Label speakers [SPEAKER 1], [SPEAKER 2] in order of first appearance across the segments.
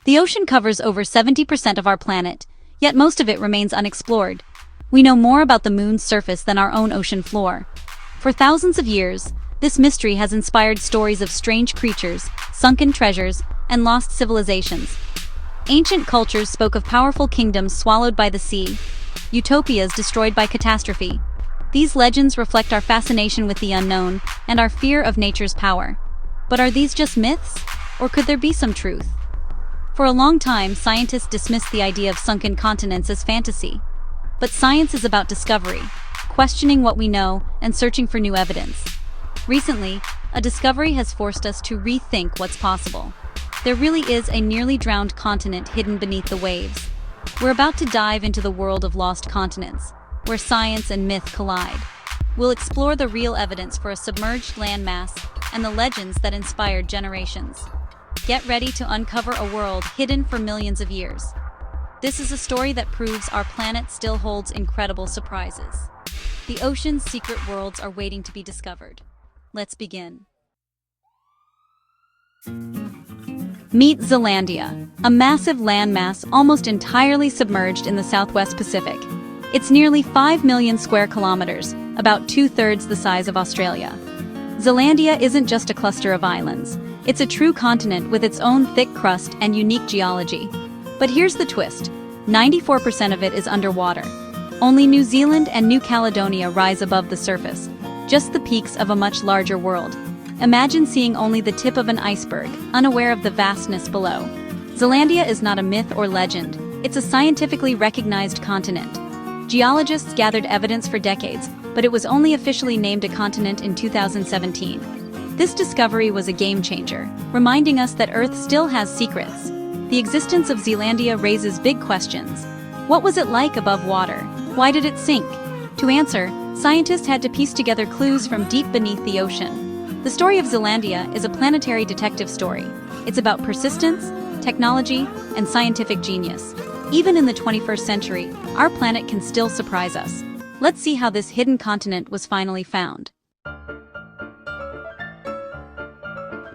[SPEAKER 1] The ocean covers over 70% of our planet, yet most of it remains unexplored. We know more about the moon's surface than our own ocean floor. For thousands of years, this mystery has inspired stories of strange creatures, sunken treasures, and lost civilizations. Ancient cultures spoke of powerful kingdoms swallowed by the sea, utopias destroyed by catastrophe. These legends reflect our fascination with the unknown and our fear of nature's power. But are these just myths, or could there be some truth? For a long time, scientists dismissed the idea of sunken continents as fantasy. But science is about discovery, questioning what we know and searching for new evidence. Recently, a discovery has forced us to rethink what's possible. There really is a nearly drowned continent hidden beneath the waves. We're about to dive into the world of lost continents, where science and myth collide. We'll explore the real evidence for a submerged landmass and the legends that inspired generations. Get ready to uncover a world hidden for millions of years. This is a story that proves our planet still holds incredible surprises. The ocean's secret worlds are waiting to be discovered. Let's begin. Meet Zealandia, a massive landmass almost entirely submerged in the southwest Pacific. It's nearly 5 million square kilometers, about 2/3 the size of Australia. Zealandia isn't just a cluster of islands. It's a true continent with its own thick crust and unique geology. But here's the twist: 94% of it is underwater. Only New Zealand and New Caledonia rise above the surface, just the peaks of a much larger world. Imagine seeing only the tip of an iceberg, unaware of the vastness below. Zealandia is not a myth or legend. It's a scientifically recognized continent. Geologists gathered evidence for decades, but it was only officially named a continent in 2017. This discovery was a game changer, reminding us that Earth still has secrets. The existence of Zealandia raises big questions. What was it like above water? Why did it sink? To answer, scientists had to piece together clues from deep beneath the ocean. The story of Zealandia is a planetary detective story. It's about persistence, technology, and scientific genius. Even in the 21st century, our planet can still surprise us. Let's see how this hidden continent was finally found.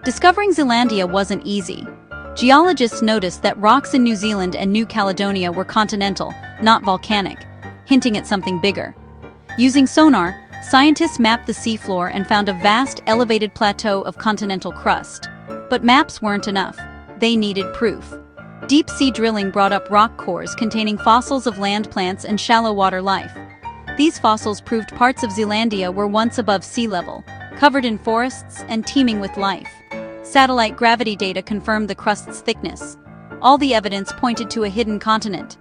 [SPEAKER 1] Discovering Zealandia wasn't easy. Geologists noticed that rocks in New Zealand and New Caledonia were continental, not volcanic, hinting at something bigger. Using sonar, scientists mapped the seafloor and found a vast, elevated plateau of continental crust. But maps weren't enough. They needed proof. Deep-sea drilling brought up rock cores containing fossils of land plants and shallow water life. These fossils proved parts of Zealandia were once above sea level, covered in forests and teeming with life. Satellite gravity data confirmed the crust's thickness. All the evidence pointed to a hidden continent.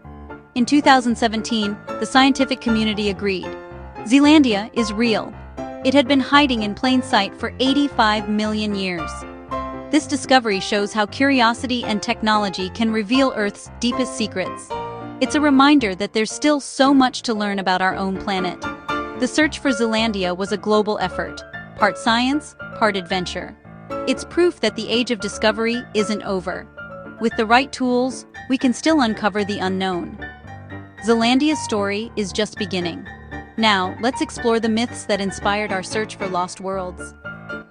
[SPEAKER 1] In 2017, the scientific community agreed. Zealandia is real. It had been hiding in plain sight for 85 million years. This discovery shows how curiosity and technology can reveal Earth's deepest secrets. It's a reminder that there's still so much to learn about our own planet. The search for Zealandia was a global effort, part science, part adventure. It's proof that the age of discovery isn't over. With the right tools, we can still uncover the unknown. Zealandia's story is just beginning. Now, let's explore the myths that inspired our search for lost worlds.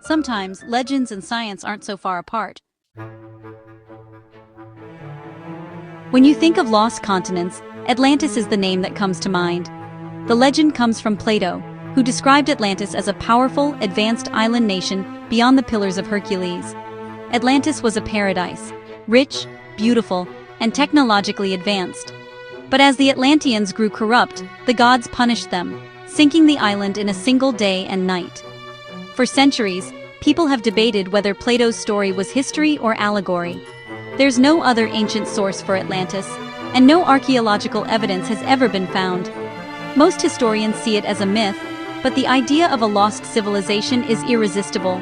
[SPEAKER 1] Sometimes, legends and science aren't so far apart. When you think of lost continents, Atlantis is the name that comes to mind. The legend comes from Plato, who described Atlantis as a powerful, advanced island nation beyond the Pillars of Hercules. Atlantis was a paradise, rich, beautiful, and technologically advanced. But as the Atlanteans grew corrupt, the gods punished them, sinking the island in a single day and night. For centuries, people have debated whether Plato's story was history or allegory. There's no other ancient source for Atlantis, and no archaeological evidence has ever been found. Most historians see it as a myth, but the idea of a lost civilization is irresistible.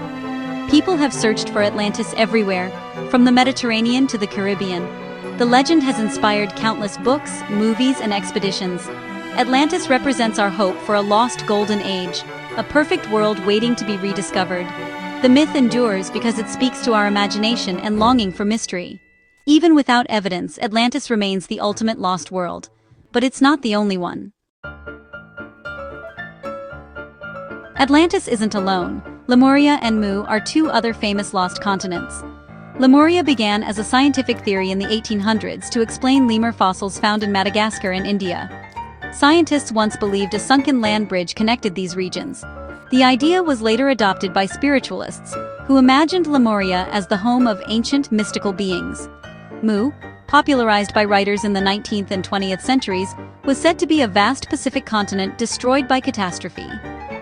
[SPEAKER 1] People have searched for Atlantis everywhere, from the Mediterranean to the Caribbean. The legend has inspired countless books, movies, and expeditions. Atlantis represents our hope for a lost golden age, a perfect world waiting to be rediscovered. The myth endures because it speaks to our imagination and longing for mystery. Even without evidence, Atlantis remains the ultimate lost world. But it's not the only one. Atlantis isn't alone. Lemuria and Mu are two other famous lost continents. Lemuria began as a scientific theory in the 1800s to explain lemur fossils found in Madagascar and India. Scientists once believed a sunken land bridge connected these regions. The idea was later adopted by spiritualists, who imagined Lemuria as the home of ancient mystical beings. Mu, popularized by writers in the 19th and 20th centuries, was said to be a vast Pacific continent destroyed by catastrophe.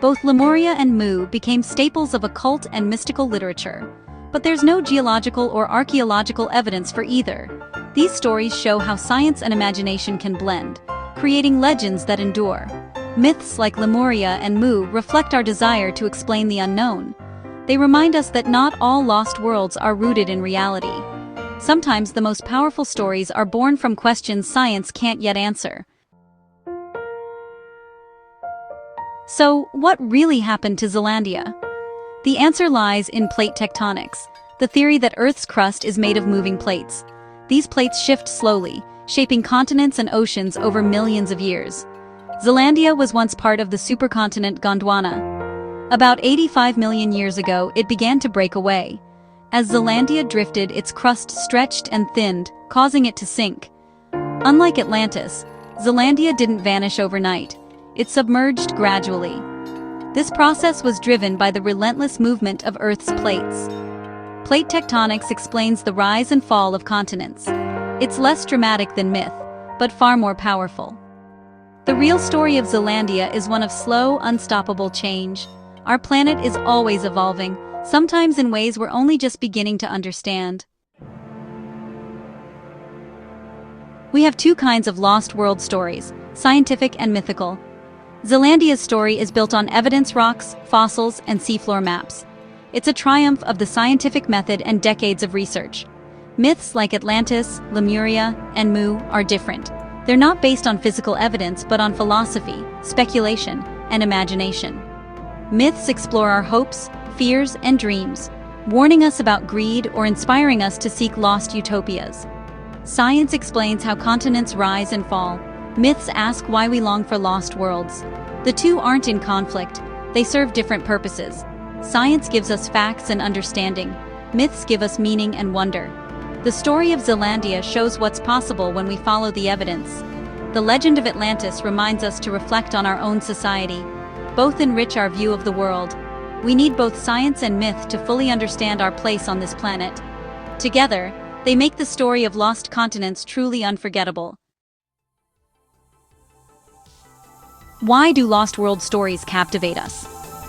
[SPEAKER 1] Both Lemuria and Mu became staples of occult and mystical literature. But there's no geological or archaeological evidence for either. These stories show how science and imagination can blend, creating legends that endure. Myths like Lemuria and Mu reflect our desire to explain the unknown. They remind us that not all lost worlds are rooted in reality. Sometimes the most powerful stories are born from questions science can't yet answer. So, what really happened to Zealandia? The answer lies in plate tectonics, the theory that Earth's crust is made of moving plates. These plates shift slowly, shaping continents and oceans over millions of years. Zealandia was once part of the supercontinent Gondwana. About 85 million years ago, it began to break away. As Zealandia drifted, its crust stretched and thinned, causing it to sink. Unlike Atlantis, Zealandia didn't vanish overnight. It submerged gradually. This process was driven by the relentless movement of Earth's plates. Plate tectonics explains the rise and fall of continents. It's less dramatic than myth, but far more powerful. The real story of Zealandia is one of slow, unstoppable change. Our planet is always evolving, sometimes in ways we're only just beginning to understand. We have two kinds of lost world stories, scientific and mythical. Zealandia's story is built on evidence rocks, fossils, and seafloor maps. It's a triumph of the scientific method and decades of research. Myths like Atlantis, Lemuria, and Mu are different. They're not based on physical evidence but on philosophy, speculation, and imagination. Myths explore our hopes, fears, and dreams, warning us about greed or inspiring us to seek lost utopias. Science explains how continents rise and fall. Myths ask why we long for lost worlds. The two aren't in conflict, they serve different purposes. Science gives us facts and understanding. Myths give us meaning and wonder. The story of Zealandia shows what's possible when we follow the evidence. The legend of Atlantis reminds us to reflect on our own society. Both enrich our view of the world. We need both science and myth to fully understand our place on this planet. Together, they make the story of lost continents truly unforgettable. Why do lost world stories captivate us?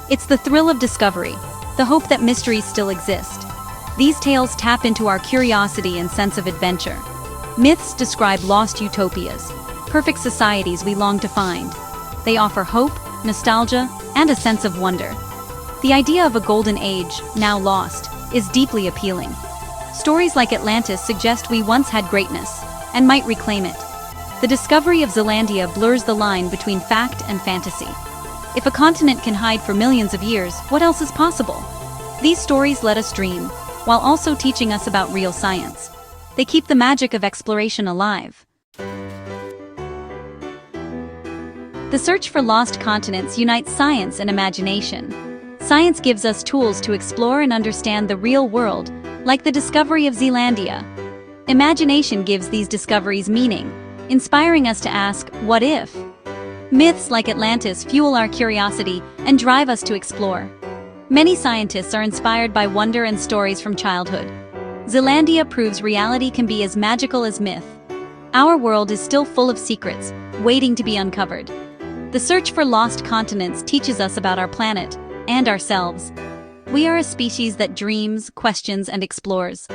[SPEAKER 1] It's the thrill of discovery, the hope that mysteries still exist. These tales tap into our curiosity and sense of adventure. Myths describe lost utopias, perfect societies we long to find. They offer hope, nostalgia, and a sense of wonder. The idea of a golden age, now lost, is deeply appealing. Stories like Atlantis suggest we once had greatness, and might reclaim it. The discovery of Zealandia blurs the line between fact and fantasy. If a continent can hide for millions of years, what else is possible? These stories let us dream, while also teaching us about real science. They keep the magic of exploration alive. The search for lost continents unites science and imagination. Science gives us tools to explore and understand the real world, like the discovery of Zealandia. Imagination gives these discoveries meaning, inspiring us to ask, what if? Myths like Atlantis fuel our curiosity and drive us to explore. Many scientists are inspired by wonder and stories from childhood. Zealandia proves reality can be as magical as myth. Our world is still full of secrets, waiting to be uncovered. The search for lost continents teaches us about our planet and ourselves. We are a species that dreams, questions, and explores.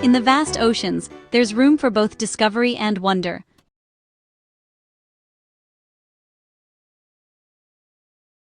[SPEAKER 1] In the vast oceans, there's room for both discovery and wonder.